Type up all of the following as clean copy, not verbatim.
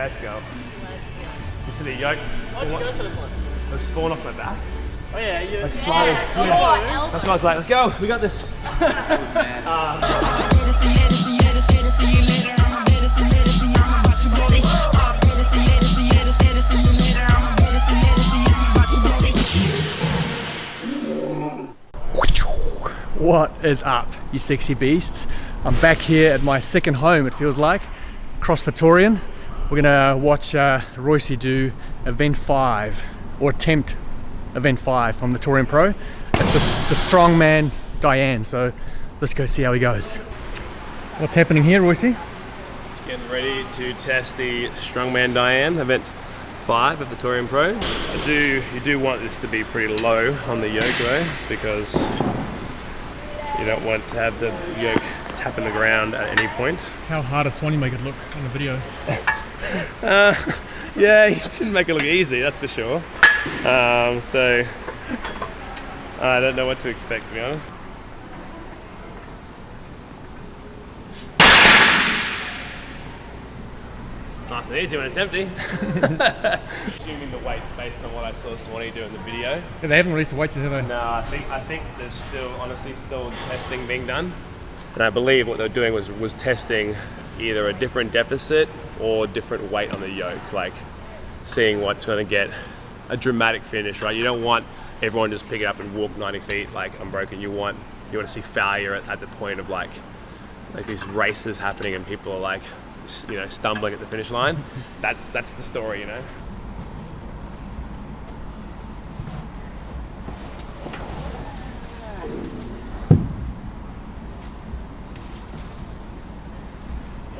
Let's go. You see the yoke? Why'd you go so slow? I was falling off my back. Oh yeah, you. Like sliding. That's why I was like, let's go. We got this. What is up, you sexy beasts? I'm back here at my second home, it feels like, across the Torian. We're gonna watch Royce do event 5, or attempt event 5 from the Torian Pro. It's the Strongman Diane, so let's go see how he goes. What's happening here, Royce? Just getting ready to test the Strongman Diane event 5 of the Torian Pro. You do want this to be pretty low on the yoke though, because you don't want to have the yoke tapping the ground at any point. How hard a swan you make it look on the video. Yeah, he didn't make it look easy, that's for sure. So I don't know what to expect, to be honest. Nice and easy when it's empty. Assuming the weight's based on what I saw Swanee do in the video. Yeah, they haven't released the weights, have they? No, I think there's still, honestly, still testing being done. And I believe what they're doing was testing either a different deficit or different weight on the yoke, like seeing what's going to get a dramatic finish, right? You don't want everyone just pick it up and walk 90 feet like unbroken. You want to see failure at the point of like these races happening and people are like, you know, stumbling at the finish line. That's the story, you know.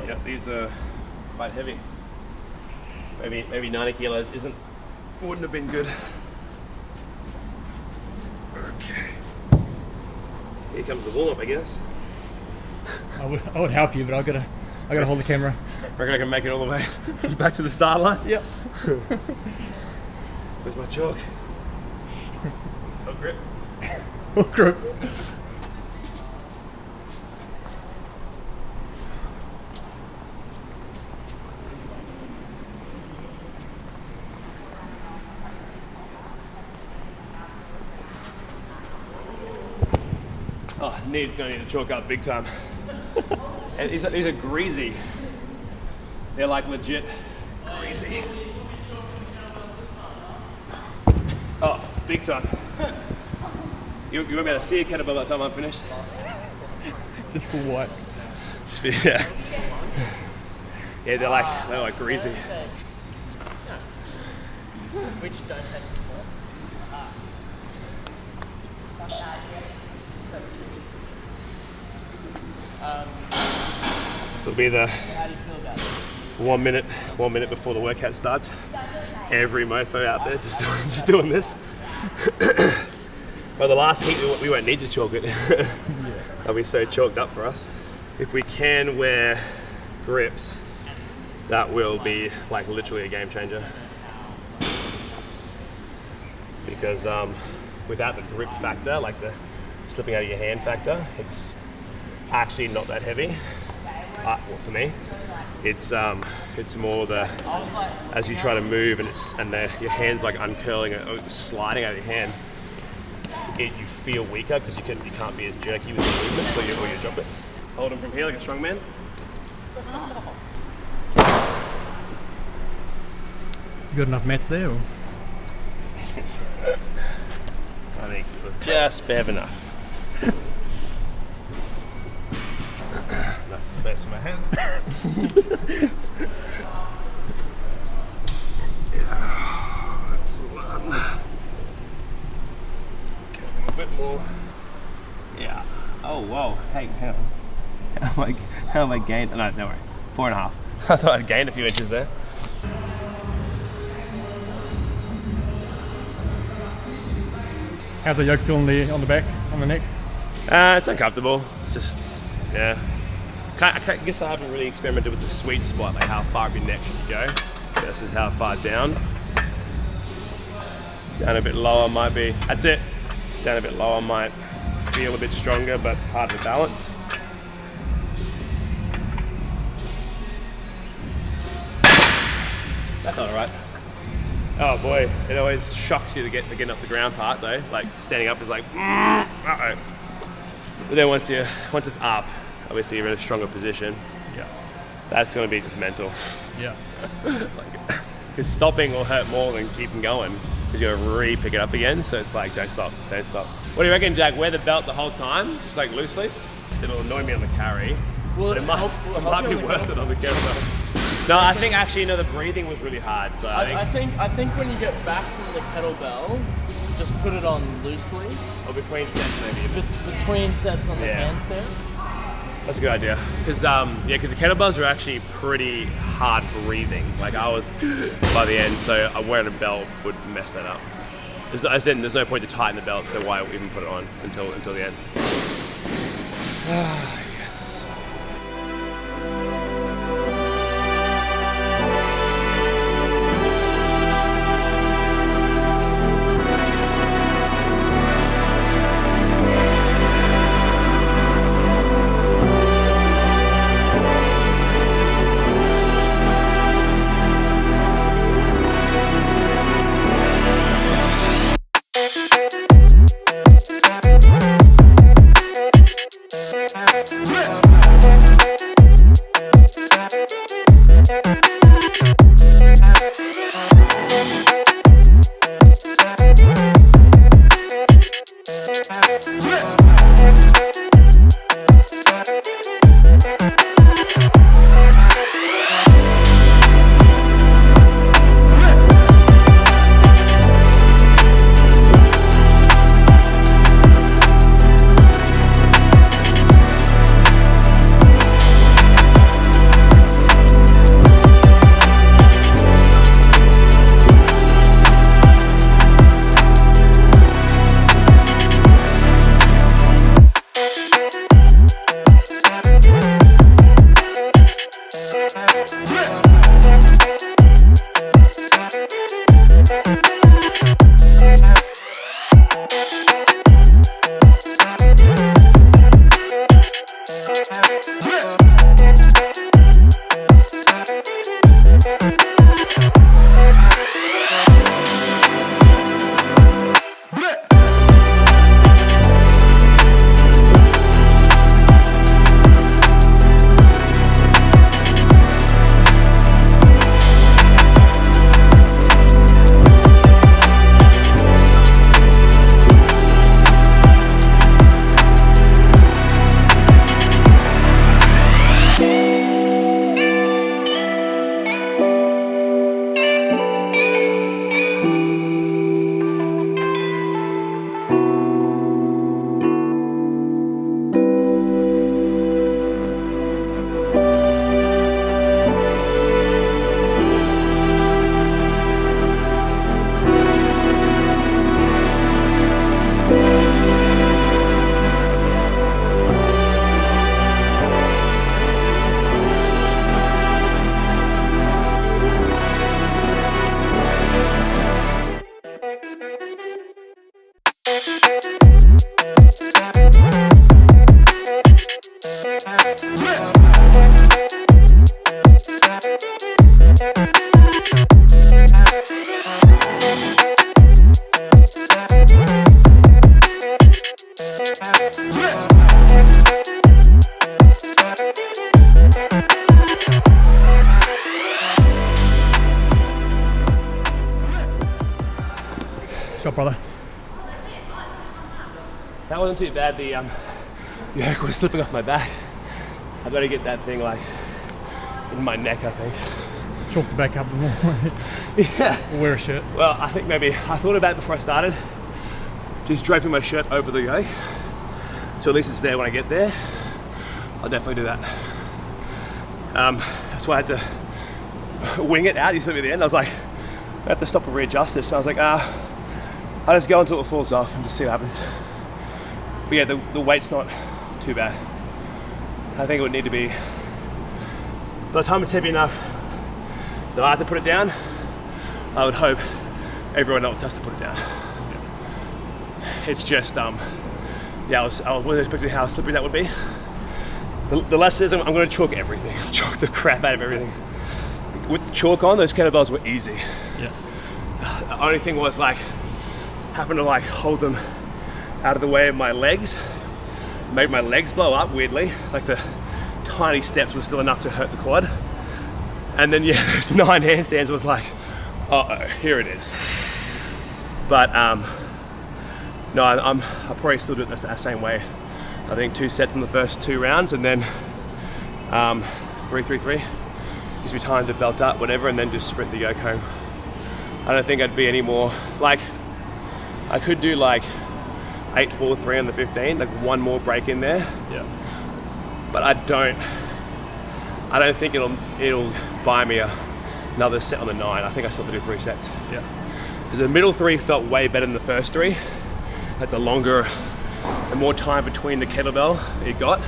Yep, these are quite heavy. Maybe 90 kilos wouldn't have been good. Okay. Here comes the warm-up, I guess. I would help you, but I gotta hold the camera. Reckon I can make it all the way back to the start line? Yep. Where's my chalk? Oh, grip. Oh, grip. Oh, gonna need to chalk up big time. And these are greasy. They're like legit greasy. Oh, big time. You won't be able to see a kettlebell by the time I'm finished. Just for what? Just for, yeah. Yeah, they're like greasy. Which don't take This will be the How do you feel about it? 1 minute before the workout starts. Every mofo out there is just doing this. Well, the last heat we won't need to chalk it. It'll be so chalked up for us. If we can wear grips, that will be like literally a game changer. Because without the grip factor, like the slipping out of your hand factor, it's actually not that heavy. Well, for me, it's more the as you try to move and your hands like uncurling or sliding out of your hand. You feel weaker because you can't be as jerky with your movements or you drop it. Hold them from here like a strongman. You got enough mats there? Or? I think we'll just have enough. Enough space in my hand. Yeah, that's the one. Okay, a bit more. Yeah. Oh, whoa. Hey, hang on. How am I gained? No, don't worry. 4.5. I thought I'd gained a few inches there. How's the yoke feel on the back, on the neck? It's uncomfortable. It's just, yeah. I guess I haven't really experimented with the sweet spot, like how far up your neck should go versus how far down. Down a bit lower might be, that's it. Down a bit lower might feel a bit stronger, but hard to balance. That's all right. Oh boy, it always shocks you to get getting off the ground part though. Like standing up is like, uh-oh. But then once it's up, obviously you're in a stronger position. Yeah. That's going to be just mental. Yeah. Because stopping will hurt more than keeping going. Because you got to re-pick it up again. So it's like, don't stop, don't stop. What do you reckon, Jack? Wear the belt the whole time, just like loosely. It'll annoy me on the carry. Well, It might be worth it on the kettlebell. No, I think actually, the breathing was really hard. So I think when you get back from the kettlebell, just put it on loosely. or between sets maybe. Between sets on the Yeah. handstand. That's a good idea. Because because the kettlebells are actually pretty hard breathing. Like I was by the end, so wearing a belt would mess that up. There's no point to tighten the belt, so why even put it on until the end? Yes. Stop, brother. That wasn't too bad. The yoke was slipping off my back. I better get that thing like in my neck, I think. Chalk the back up a little more. Yeah. Wear a shirt. Well, I think maybe I thought about it before I started, just draping my shirt over the yoke, so at least it's there when I get there. I'll definitely do that. That's why I had to wing it out. You saw me at the end. I was like, I have to stop and readjust this. So I was like, I'll just go until it falls off and just see what happens. But yeah, the weight's not too bad. I think it would need to be, by the time it's heavy enough that I have to put it down, I would hope everyone else has to put it down. It's just, yeah, I wasn't expecting how slippery that would be. The lesson is I'm going to chalk everything, chalk the crap out of everything. with the chalk on, those kettlebells were easy. Yeah. The only thing was like having to like hold them out of the way of my legs, made my legs blow up weirdly. Like the tiny steps were still enough to hurt the quad. And then yeah, those 9 handstands was like, uh-oh, here it is. But no, I'll probably still do it the same way. I think 2 sets in the first 2 rounds, and then 3-3-3. Gives me time to belt up, whatever, and then just sprint the yoke home. I don't think I'd be any more, like, I could do like 8-4-3 on the 15, like one more break in there. Yeah. But I don't think it'll buy me another set on the 9. I think I still have to do 3 sets. Yeah. The middle 3 felt way better than the first 3. Like the longer, the more time between the kettlebell it got,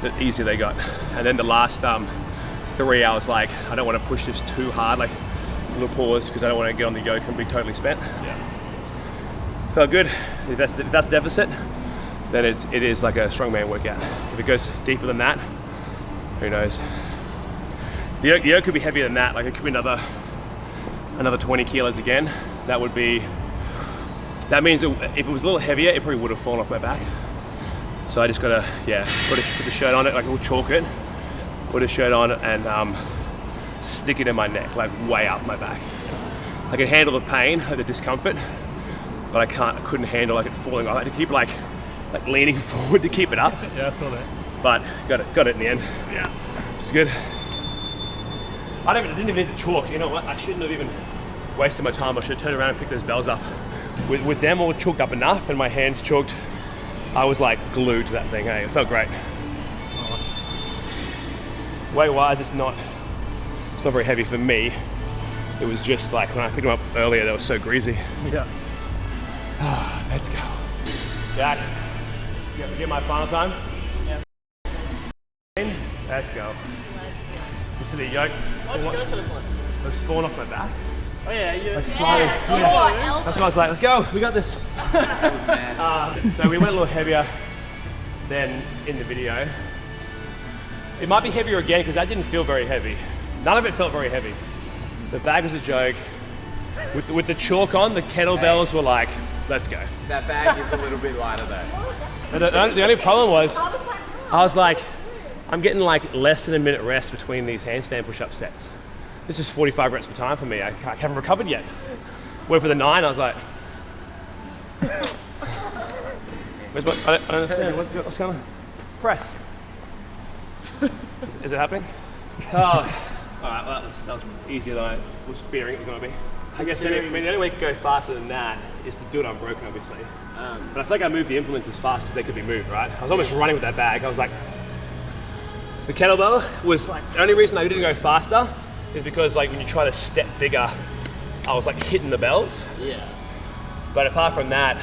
the easier they got. And then the last 3, I was like, I don't want to push this too hard, like a little pause, because I don't want to get on the yoke and be totally spent. Yeah. Felt good. If that's deficit, then it is like a strongman workout. If it goes deeper than that, who knows? The yoke could be heavier than that. Like it could be another 20 kilos again. That means if it was a little heavier, it probably would have fallen off my back. So I just gotta, put the shirt on it, like we'll chalk it, put a shirt on it, and stick it in my neck, like way up my back. I can handle the pain, like the discomfort, but I couldn't handle like it falling off. I had to keep like leaning forward to keep it up. Yeah, I saw that. But got it in the end. Yeah. It's good. I didn't even need the chalk. You know what? I shouldn't have even wasted my time. I should have turned around and picked those bells up. With them all chalked up enough and my hands chalked, I was like glued to that thing. Hey, it felt great. Nice. Weight-wise, it's not very heavy for me. It was just like when I picked them up earlier, they were so greasy. Yeah. Let's go. Dad, you get my final time? Yeah. Let's go. You see the yoke? Why'd you go so smart? It was falling off my back. Oh yeah, you. Like slowly. Yeah. That's why I was like, let's go, we got this. So we went a little heavier than in the video. It might be heavier again because that didn't feel very heavy. None of it felt very heavy. The bag was a joke. With the chalk on, the kettlebells were like, let's go. That bag is a little bit lighter though. And the only problem was, I was like, I'm getting like less than a minute rest between these handstand push-up sets. This is 45 reps for time for me. I haven't recovered yet. Went for the 9, I was like, I don't understand, what's going on? Press. Is it happening? Oh, all right, well, that was easier than I was fearing it was going to be. I guess the only way to go faster than that is to do it unbroken, obviously. But I feel like I moved the implements as fast as they could be moved, right? I was almost running with that bag. I was like, the kettlebell was, the only reason I didn't go faster is because like when you try to step bigger, I was like hitting the bells. Yeah. But apart from that,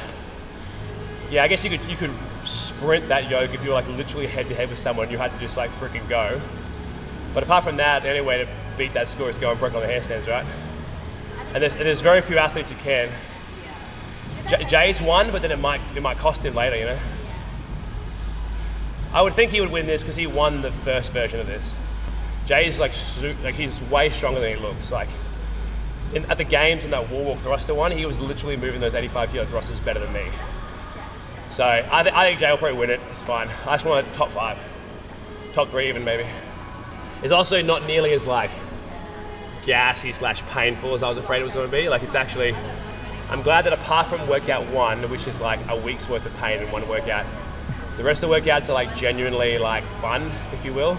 yeah, I guess you could sprint that yoke if you were like literally head to head with someone, you had to just like freaking go. But apart from that, the only way to beat that score is to go and broke on the handstands, right? And there's very few athletes who can. Jay's won, but then it might cost him later, you know? I would think he would win this because he won the first version of this. Jay's like he's way stronger than he looks. Like at the games in that wall walk thruster one, he was literally moving those 85 kilo thrusters better than me. So I think Jay will probably win it. It's fine. I just want a top 5, top 3 even maybe. It's also not nearly as like gassy / painful as I was afraid it was going to be. Like it's actually, I'm glad that apart from workout 1, which is like a week's worth of pain in one workout, the rest of the workouts are like genuinely like fun, if you will.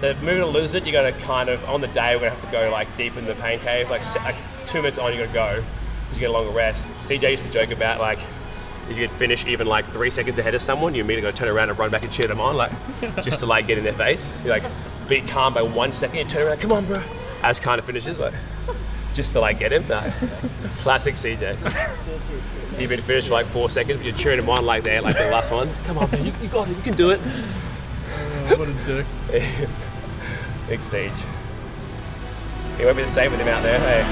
The move to lose it, you got to kind of, on the day we're going to have to go like deep in the pain cave, like 2 minutes on you got to go because you get a longer rest. CJ used to joke about like, if you could finish even like 3 seconds ahead of someone, you immediately got to turn around and run back and cheer them on, like just to like get in their face. You like beat calm by 1 second, you turn around, come on bro, as kind of finishes, like just to like get him. No. Classic CJ. You've been finished for like 4 seconds, but you're cheering him on like they're like the last one. Come on man, you got it, you can do it. What a dick. Big Siege. It won't be the same with him out there, hey.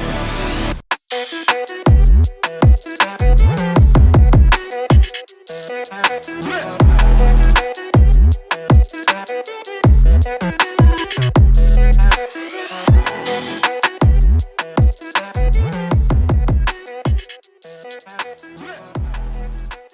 Yeah.